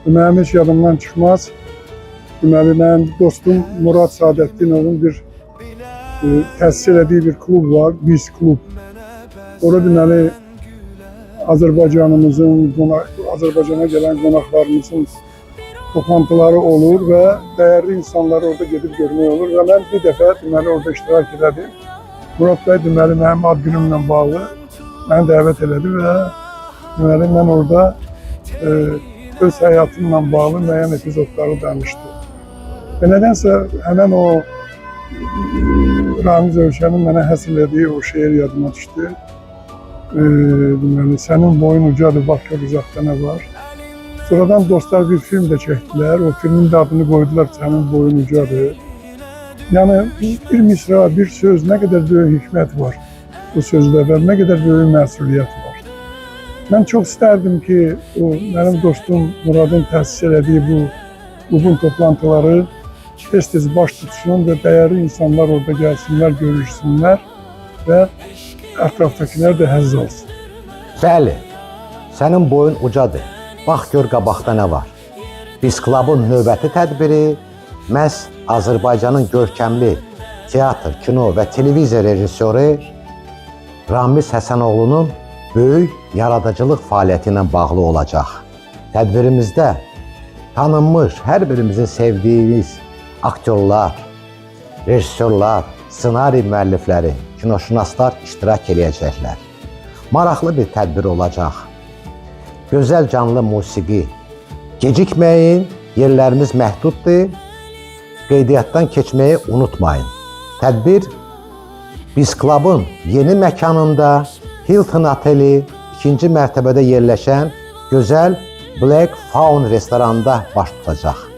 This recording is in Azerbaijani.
Mənim heç yadımdan çıxmaz. Deməli, mənim dostum Murad Sadətdinovun bir təsis elədiyi bir klub var, Biz Klub. Orada deməli, Azərbaycana gələn qonaqlarımızın toplantıları olur və dəyərli insanları orada gedib görmək olur. Və mən bir dəfə deməli, orada iştirak elədim. Murad bəy deməli, mənim ad günümlə bağlı məni dəvət elədi və deməli, mən orada öz həyatımla bağlı müəyyən epizodları danışdı. Və nədənsə həmən o Ramiz Övşənin mənə həsr elədiyi o şeir yadıma düşdü. Deməli, sənin boyun ucadır, bax gör uzaqda nə var. Sonradan dostlar bir film də çəkdilər, o filmin də adını qoydular, sənin boyun ucadır. Yəni, bir misra, bir söz, nə qədər böyük hikmət var bu sözdə və nə qədər böyük məsuliyyət var. Mən çox istərdim ki, mənim dostum Muradın təsis elədiyi bu klubun toplantıları tez-tez baş tutsun və dəyərli insanlar orada gəlsinlər, görüşsünlər və ətrafdakilər də həzz alsın. Bəli, sənin boyun ucadır. Bax gör qabaqda nə var. Biz Klubun növbəti tədbiri məhz Azərbaycanın görkəmli teatr, kino və televiziya rejissoru Ramiz Həsənoğlu'nun böyük yaradıcılıq fəaliyyəti ilə bağlı olacaq. Tədbirimizdə tanınmış, hər birimizin sevdiyimiz aktyorlar, rejissorlar, ssenari müəllifləri, kinoşünaslar iştirak edəcəklər. Maraqlı bir tədbir olacaq. Gözəl canlı musiqi. Gecikməyin, yerlərimiz məhduddur. Qeydiyyatdan keçməyi unutmayın. Tədbir Biz Klubun yeni məkanında Hilton Oteli 2-ci mərtəbədə yerləşən gözəl Black Fawn restoranında baş tutacaq.